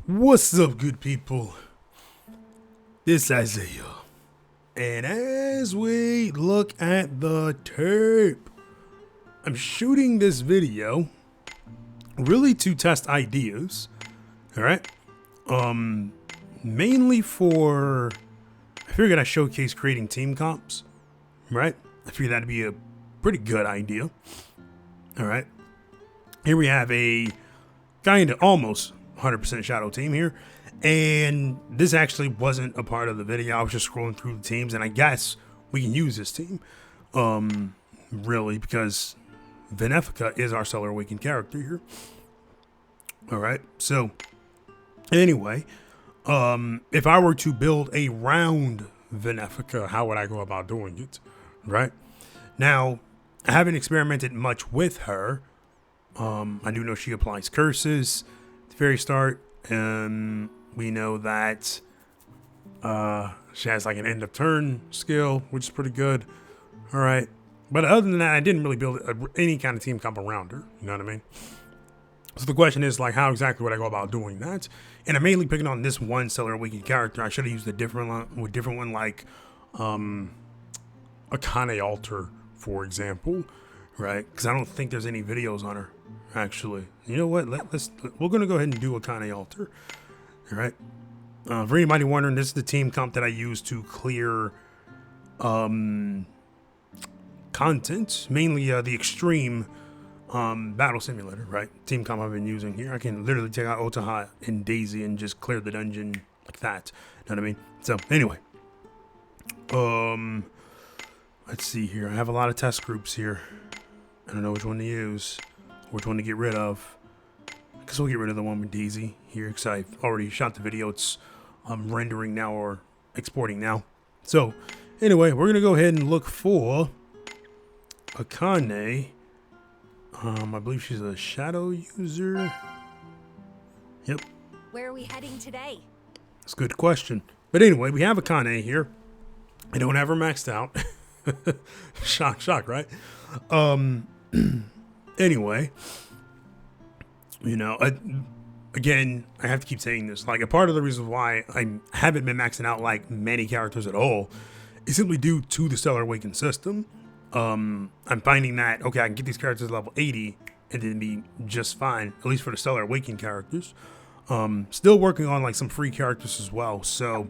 What's up, good people? This is Isaiah. And as we look at the tape, I'm shooting this video really to test ideas. Alright? Mainly for, I figured I'd showcase creating team comps. Right? I figured that'd be a pretty good idea. Alright. Here we have a kind of almost 100% shadow team here, and this actually wasn't a part of the video. I was just scrolling through the teams, and I guess we can use this team really, because Venefica is our Stellar Awakened character here. All right, so anyway, if I were to build a round Venefica, how would I go about doing it? Right now, I haven't experimented much with her. I do know she applies curses at the very start, and we know that she has like an end of turn skill, which is pretty good. All right, but other than that, I didn't really build any kind of team comp around her. You know what I mean? So the question is, like, how exactly would I go about doing that? And I'm mainly picking on this one Stellar Awakened character. I should have used a different one, like Akane Alter, for example, right? Because I don't think there's any videos on her. Actually, you know what? We're gonna go ahead and do Akane Alter. All right. For anybody wondering, this is the team comp that I use to clear content, mainly the extreme battle simulator. Right, team comp I've been using here. I can literally take out Otaha and Daisy and just clear the dungeon like that. Know what I mean? So anyway, let's see here. I have a lot of test groups here. I don't know which one to use. Which one to get rid of. I guess we'll get rid of the one with Daisy here, because I've already shot the video. It's rendering now, or exporting now. So anyway, we're gonna go ahead and look for Akane. I believe she's a shadow user. Yep. Where are we heading today? That's a good question. But anyway, we have Akane here. I don't have her maxed out. Shock, right? Anyway, you know, again, I have to keep saying this. Like, a part of the reason why I haven't been maxing out like many characters at all is simply due to the Stellar Awakened system. I'm finding that, okay, I can get these characters to level 80 and then be just fine, at least for the Stellar Awakened characters. Still working on like some free characters as well. So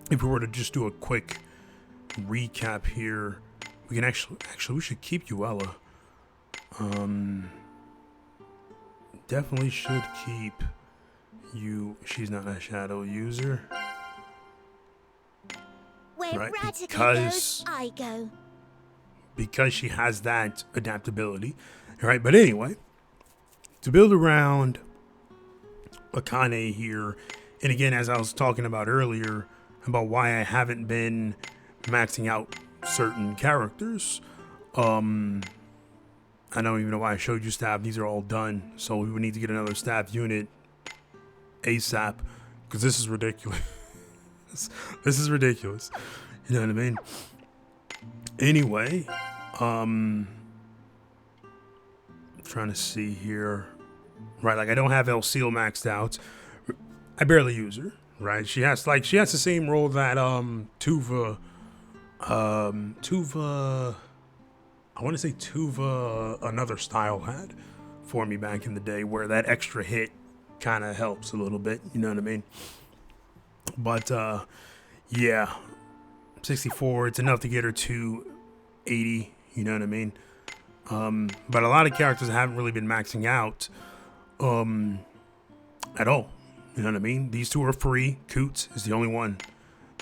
if we were to just do a quick recap here, we can actually we should keep Uella. Definitely should keep you. She's not a shadow user. Where right? goes, I go. Because she has that adaptability. All right, but anyway, to build around Akane here, and again, as I was talking about earlier, about why I haven't been maxing out certain characters, I don't even know why I showed you staff. These are all done. So we would need to get another staff unit ASAP, because this is ridiculous. This is ridiculous. You know what I mean? Anyway, trying to see here. Right, like I don't have El Seal maxed out. I barely use her. Right, she has the same role that Tuva I want to say Tuva, another style, had for me back in the day, where that extra hit kind of helps a little bit, you know what I mean? But yeah, 64, it's enough to get her to 80, you know what I mean? But a lot of characters haven't really been maxing out at all, you know what I mean? These two are free. Coots is the only one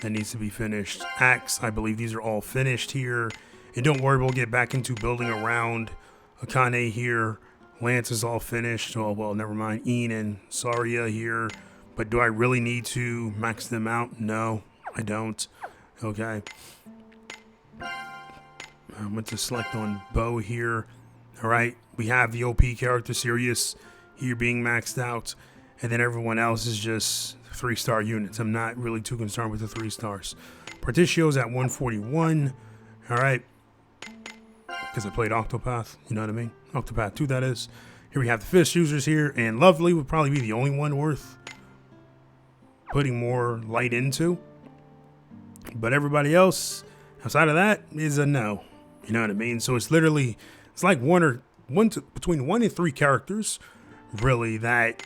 that needs to be finished. Axe, I believe these are all finished here. And don't worry, we'll get back into building around Akane here. Lance is all finished. Oh, well, never mind. Ian and Saria here. But do I really need to max them out? No, I don't. Okay. I went to select on Bo here. All right. We have the OP character, Sirius, here being maxed out. And then everyone else is just 3-star units. I'm not really too concerned with the 3 stars. Partitio's at 141. All right. Because I played Octopath, you know what I mean? Octopath 2, that is. Here we have the Fist users here, and Lovely would probably be the only one worth putting more light into. But everybody else outside of that is a no. You know what I mean? So it's literally, it's like between 1 and 3 characters, really, that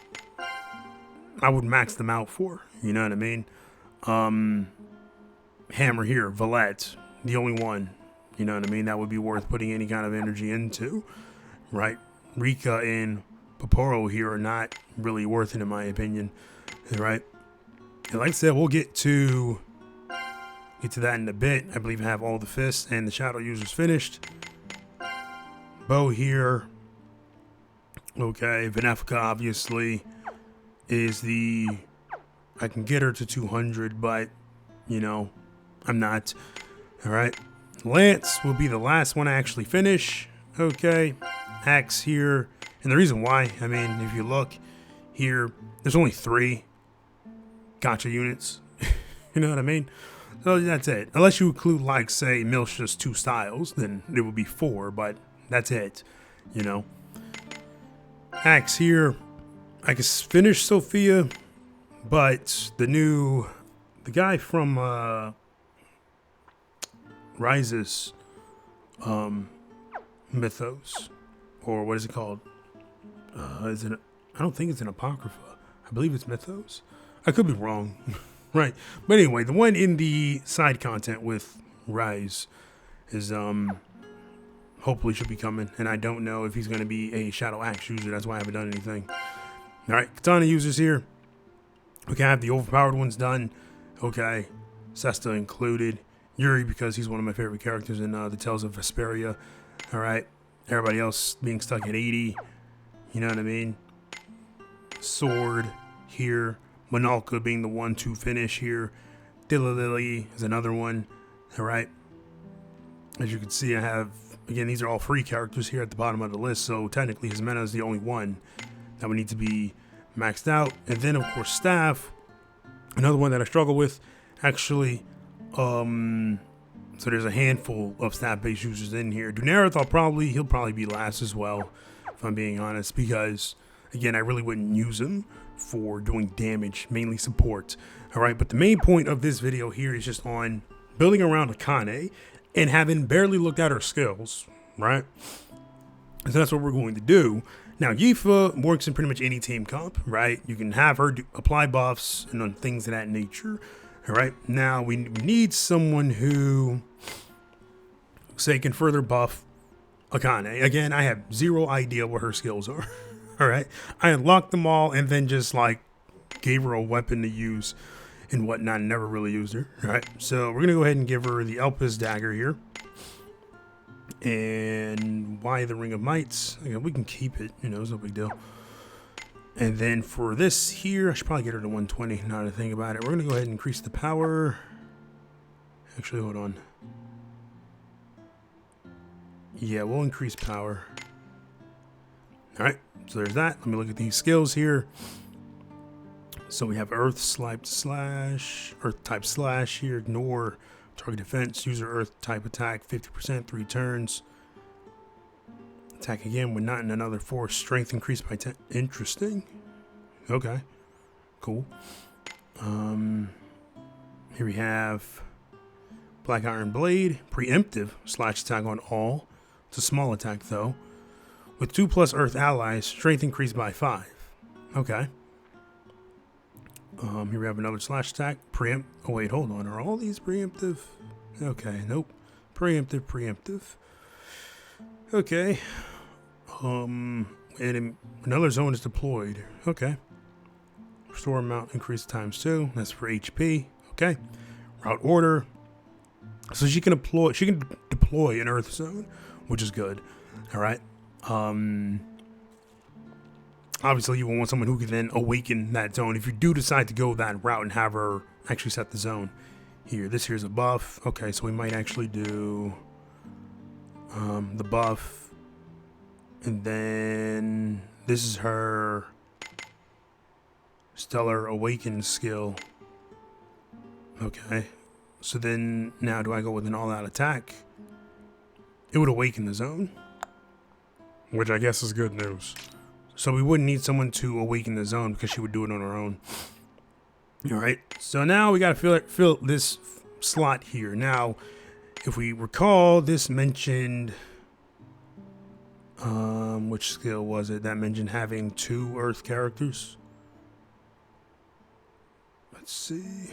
I would max them out for. You know what I mean? Hammer here, Valette, the only one. You know what I mean? That would be worth putting any kind of energy into, right? Rika and Poporo here are not really worth it, in my opinion, right? And like I said, we'll get to that in a bit. I believe I have all the fists and the shadow users finished. Bow here. Okay, Benefica obviously is I can get her to 200, but, you know, I'm not. All right. Lance will be the last one I actually finish. Okay. Axe here. And the reason why, I mean, if you look here, there's only 3 gotcha units. You know what I mean? So that's it. Unless you include, like, say, Milsha's 2 styles, then it would be 4, but that's it. You know? Axe here. I can finish Sophia, but the guy from Rises Mythos, or what is it called? I don't think it's an Apocrypha. I believe it's Mythos. I could be wrong. Right. But anyway, the one in the side content with Rise is hopefully should be coming, and I don't know if he's going to be a Shadow Axe user. That's why I haven't done anything. All right, Katana users here. Okay, I have the overpowered ones done. Okay, Sesta included. Yuri, because he's one of my favorite characters in the Tales of Vesperia. All right, everybody else being stuck at 80. You know what I mean? Sword here. Monalka being the one to finish here. Dillalily is another one. All right. As you can see, I have, again, these are all free characters here at the bottom of the list. So technically, Jimena is the only one that would need to be maxed out. And then, of course, Staff. Another one that I struggle with, actually. So there's a handful of Staff-based users in here. Dunarith, he'll probably be last as well, if I'm being honest. Because, again, I really wouldn't use him for doing damage, mainly support. All right, but the main point of this video here is just on building around Akane and having barely looked at her skills, right? So that's what we're going to do. Now, Yifa works in pretty much any team comp, right? You can have her apply buffs and on things of that nature. All right, now we need someone who, say, can further buff Akane. Again, I have zero idea what her skills are. All right, I unlocked them all and then just like gave her a weapon to use and whatnot. Never really used her. All right, so we're gonna go ahead and give her the Elpis dagger here. And why the Ring of Mites? Again, we can keep it. You know, it's no big deal. And then for this here, I should probably get her to 120. Now that I think about it, we're gonna go ahead and increase the power. Actually, hold on. Yeah, we'll increase power. All right, so there's that. Let me look at these skills here. So we have Earth type slash here. Ignore target defense. User Earth type attack 50%, 3 turns. Attack again when not in another force. Strength increased by 10. Interesting. Okay, cool. Here we have Black Iron Blade. Preemptive slash attack on all. It's a small attack though. With 2+ Earth allies, strength increased by 5. Okay. Here we have another slash attack. Preempt. Oh wait, hold on. Are all these preemptive? Okay, nope. Preemptive. Okay. And another zone is deployed. Okay. Restore amount increased times 2. That's for HP. Okay. Route order. So she can deploy an Earth zone, which is good. All right. Obviously you will want someone who can then awaken that zone if you do decide to go that route and have her actually set the zone here. This here's a buff. Okay, so we might actually do the buff, and then this is her Stellar Awaken skill. Okay, so then now do I go with an all-out attack? It would awaken the zone, which I guess is good news. So we wouldn't need someone to awaken the zone because she would do it on her own. All right, so now we got to fill this slot here. Now, if we recall, this mentioned, which skill was it that mentioned having 2 Earth characters? Let's see.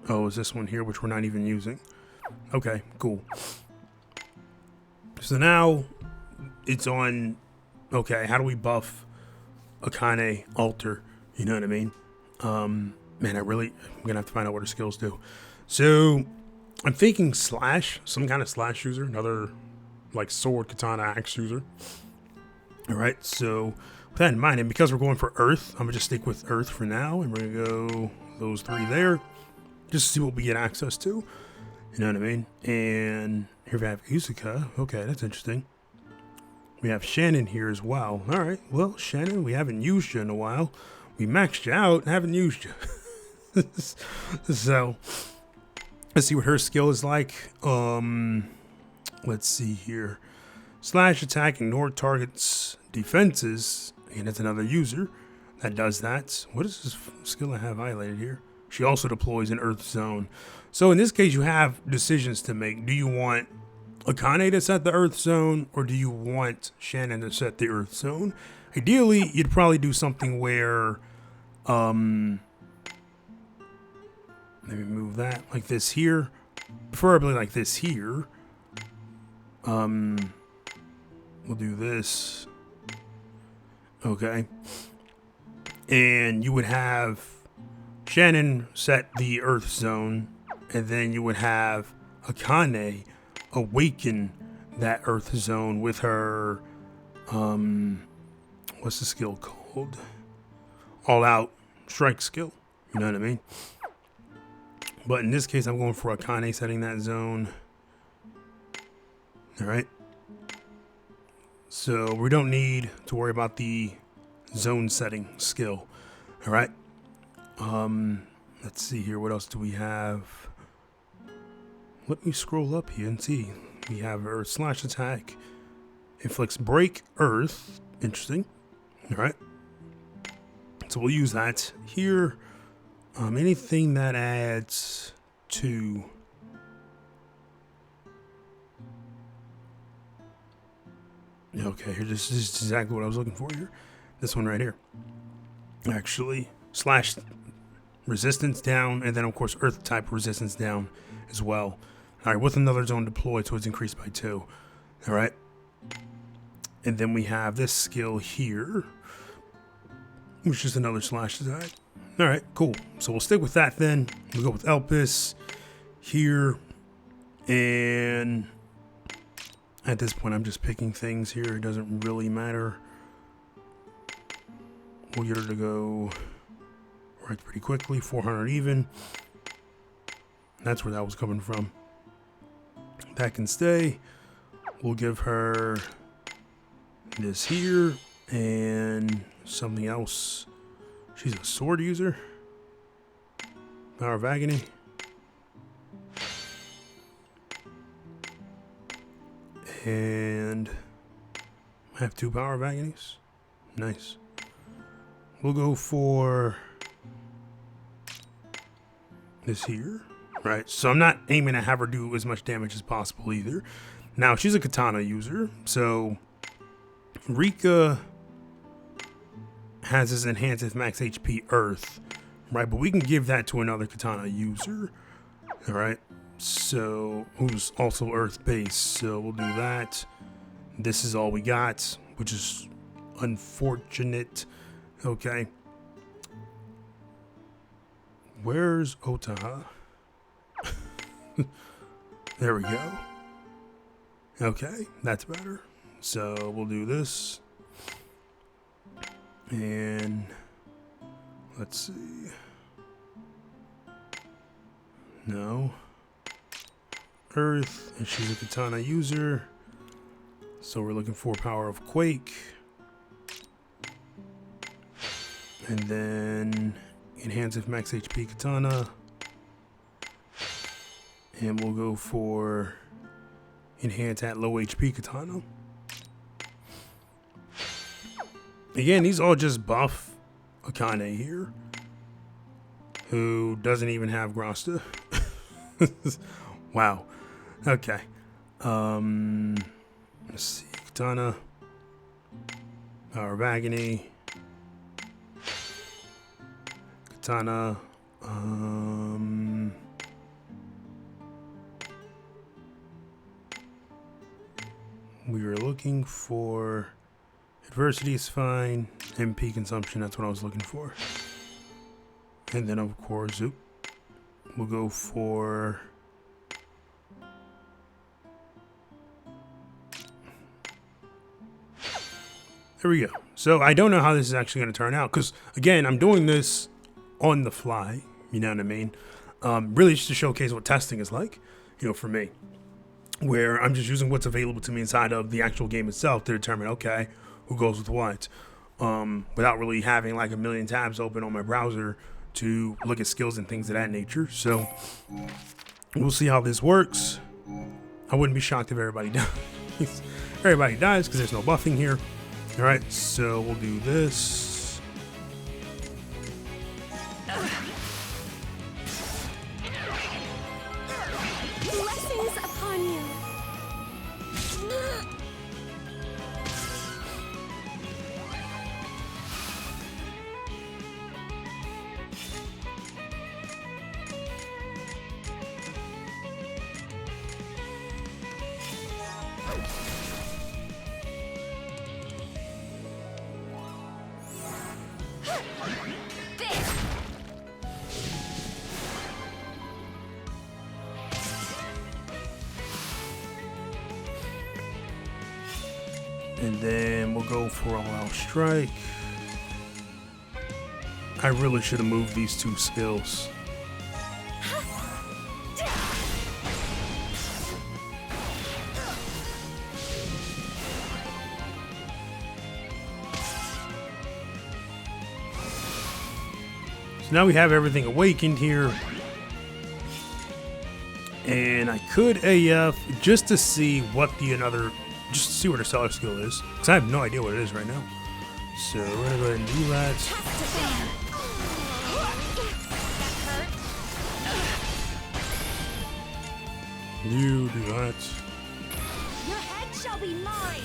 Oh, is this one here, which we're not even using? Okay, cool. So now it's on. Okay, how do we buff Akane Alter? You know what I mean? Man, I'm gonna have to find out what her skills do. So I'm thinking slash, some kind of slash user, another like sword, katana, axe user. All right, so with that in mind, and because we're going for Earth, I'm gonna just stick with Earth for now, and we're gonna go those 3 there, just to see what we get access to. You know what I mean? And here we have Izuka. Okay, that's interesting. We have Shannon here as well. All right, well, Shannon, we haven't used you in a while. We maxed you out and haven't used you. So let's see what her skill is like. Let's see here. Slash attack, ignore target's defenses. And it's another user that does that. What is this skill I have highlighted here? She also deploys an Earth zone. So in this case, you have decisions to make. Do you want Akane to set the Earth zone, or do you want Shannon to set the Earth zone? Ideally, you'd probably do something where, let me move that like this here, preferably like this here. We'll do this. Okay. And you would have Shannon set the Earth zone, and then you would have Akane awaken that Earth zone with her, what's the skill called? All out strike skill. You know what I mean? But in this case, I'm going for Akane setting that zone. All right. So we don't need to worry about the zone setting skill. All right. Let's see here. What else do we have? Let me scroll up here and see. We have Earth slash attack. Inflicts break Earth. Interesting. All right. So we'll use that here. Anything that adds to okay, here this is exactly what I was looking for here. This one right here. Actually, slash resistance down, and then of course Earth type resistance down as well. All right, with another zone deployed, so it's increased by 2. All right, and then we have this skill here, which is another slash attack. All right, cool. So we'll stick with that then. We'll go with Elpis here. And at this point, I'm just picking things here. It doesn't really matter. We'll get her to go right pretty quickly. 400 even. That's where that was coming from. That can stay. We'll give her this here and something else. She's a sword user. Power of Agony. And I have 2 Power of Agonies. Nice. We'll go for this here. Right, so I'm not aiming to have her do as much damage as possible either. Now, she's a katana user, so Rika has this enhanced with max HP Earth, right? But we can give that to another katana user, all right? So, who's also Earth based. So we'll do that. This is all we got, which is unfortunate. Okay. Where's Otaha? There we go. Okay, that's better. So we'll do this. And let's see. No. Earth, and she's a katana user. So we're looking for power of Quake. And then enhance with max HP katana. And we'll go for enhance at low HP katana. Again, these all just buff Akane here. who doesn't even have Grasta. Wow. Okay. Let's see. Katana. Power of Agony. Katana. We were looking for adversity is fine. MP consumption, that's what I was looking for. And then of course, we'll go for there we go. So I don't know how this is actually going to turn out because again, I'm doing this on the fly. You know what I mean? Really just to showcase what testing is like, you know, for me, where I'm just using what's available to me inside of the actual game itself to determine, okay, who goes with what, without really having like a million tabs open on my browser to look at skills and things of that nature. So we'll see how this works. I wouldn't be shocked if everybody dies. Everybody dies because there's no buffing here. All right, so we'll do this. Blessings upon you. And then we'll go for all-out strike. I really should have moved these two skills. So now we have everything awakened here. And I could AF just to see what just to see what her seller skill is. Because I have no idea what it is right now. So we're going to go ahead and do that. You do that. Your head shall be mine.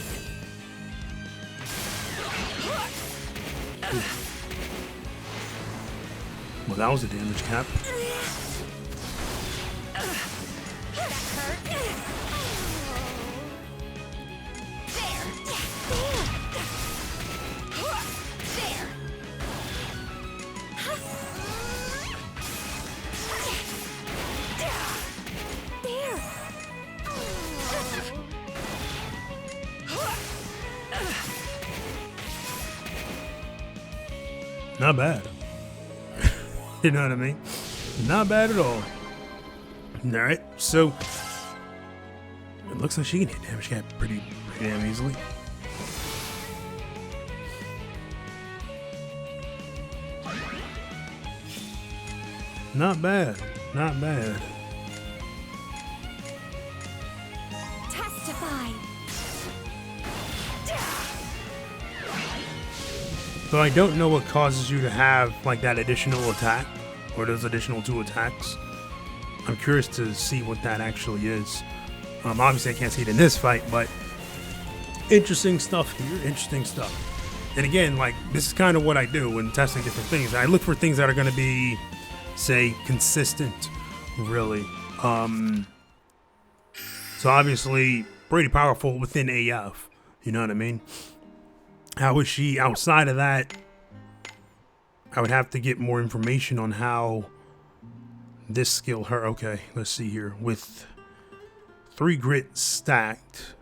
Well, that was a damage cap. Not bad. You know what I mean? Not bad at all. Alright, so it looks like she can hit damage cap pretty damn easily. Not bad. Not bad. Testify. So I don't know what causes you to have like that additional attack or those additional 2 attacks. I'm curious to see what that actually is. Obviously I can't see it in this fight, but interesting stuff here, interesting stuff. And again, like this is kind of what I do when testing different things. I look for things that are going to be, say, consistent, really. So obviously pretty powerful within AF, you know what I mean? How is she outside of that? I would have to get more information on how this skill her. Okay, let's see here. With 3 grit stacked,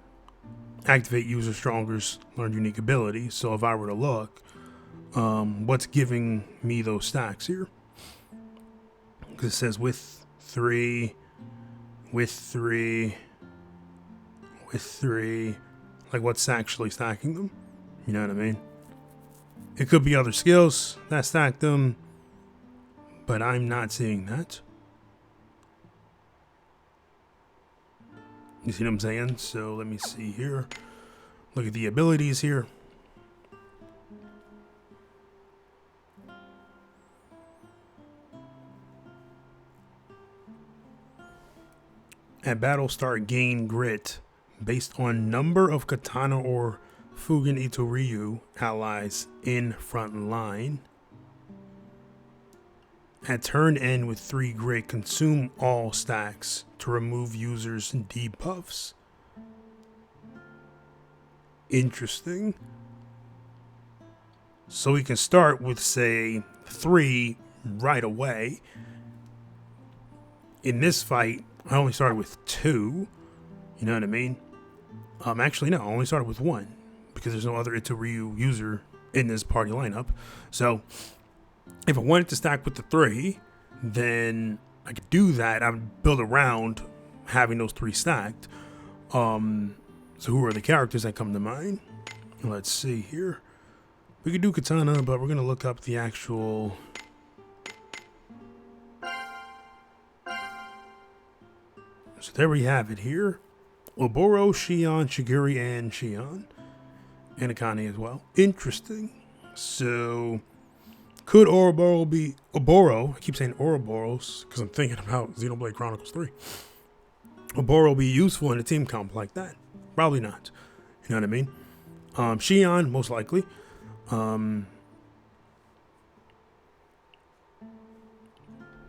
activate user strongest learned unique ability. So if I were to look, what's giving me those stacks here? Because it says with 3, with 3, with 3. Like what's actually stacking them? You know what I mean? It could be other skills that stack them, but I'm not seeing that. You see what I'm saying? So let me see here. Look at the abilities here. At battle start, gain grit based on number of katana or Fugen Itoryu allies in front line. At turn end with 3 grit, consume all stacks to remove users' debuffs. Interesting. So we can start with, say, 3 right away. In this fight, I only started with 2. You know what I mean? Actually, no, I only started with 1 because there's no other Itoryu user in this party lineup. So if I wanted to stack with the 3, then I could do that. I would build around having those 3 stacked. So who are the characters that come to mind? Let's see here. We could do katana, but we're going to look up the actual... So there we have it here. Oboro, Shion, Shiguri, and Shion. And Akane as well. Interesting. So, could Ouroboros be... Oboro, I keep saying Ouroboros because I'm thinking about Xenoblade Chronicles 3. Oboro be useful in a team comp like that? Probably not. You know what I mean? Shion, most likely.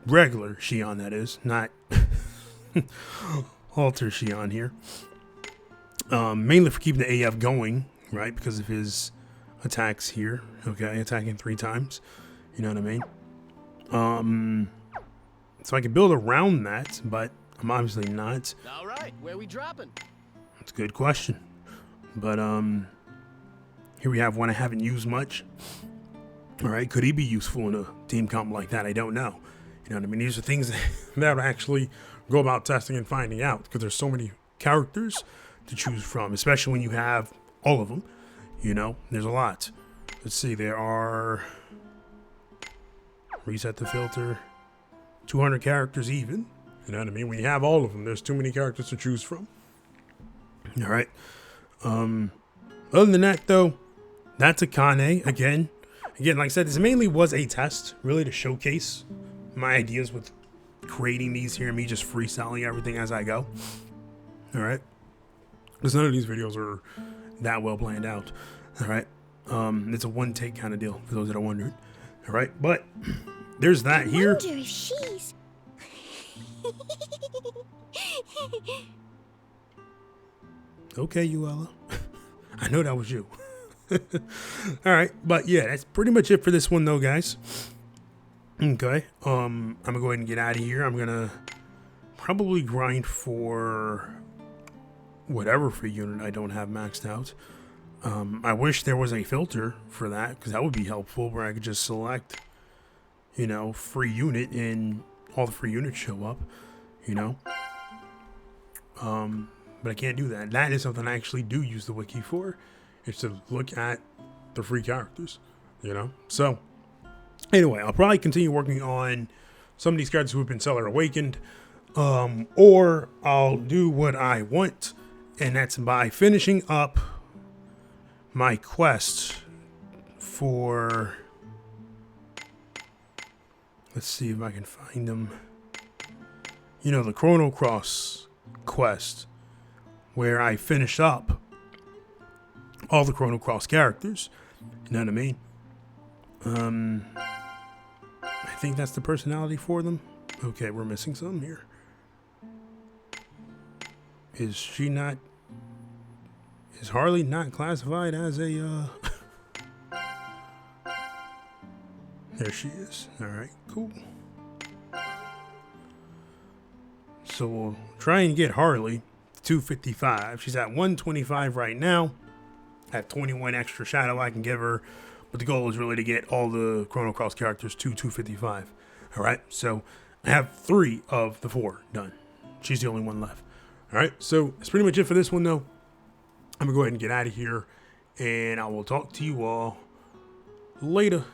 Regular Shion, that is. Not... Alter Shion here. Mainly for keeping the AF going, right? Because of his attacks here. Okay, attacking 3 times. You know what I mean? So I can build around that, but I'm obviously not. All right, where we dropping? That's a good question. But here we have one I haven't used much. All right, could he be useful in a team comp like that? I don't know. You know what I mean? These are things that would actually go about testing and finding out because there's so many characters to choose from, especially when you have all of them. You know, there's a lot. Let's see, there are... Reset the filter. 200 characters even. You know what I mean? When you have all of them, there's too many characters to choose from. All right. Other than that, though, that's Akane. Again, like I said, this mainly was a test, really, to showcase my ideas with creating these here, me just freestyling everything as I go. All right. Because none of these videos are that well planned out. All right. It's a one take kind of deal for those that are wondering. All right. But there's that here. I wonder if she's... Okay, Uella. I know that was you. All right. But yeah, that's pretty much it for this one though, guys. Okay. I'm gonna go ahead and get out of here. I'm gonna probably grind for whatever free unit I don't have maxed out. I wish there was a filter for that because that would be helpful where I could just select, you know, free unit and all the free units show up, you know. But I can't do that. That is something I actually do use the wiki for. It's to look at the free characters, you know. So anyway, I'll probably continue working on some of these characters who have been Seller Awakened, or I'll do what I want, and that's by finishing up my quest for, let's see if I can find them, you know, the Chrono Cross quest, where I finish up all the Chrono Cross characters. You know what I mean? I think that's the personality for them. Okay, we're missing some here. Is she not... Is Harley not classified as a... There she is. Alright, cool. So we'll try and get Harley to 255. She's at 125 right now. I have 21 extra shadow I can give her. But the goal is really to get all the Chrono Cross characters to 255. Alright, so I have 3 of the 4 done. She's the only one left. Alright, so that's pretty much it for this one though. I'm going to go ahead and get out of here. And I will talk to you all later.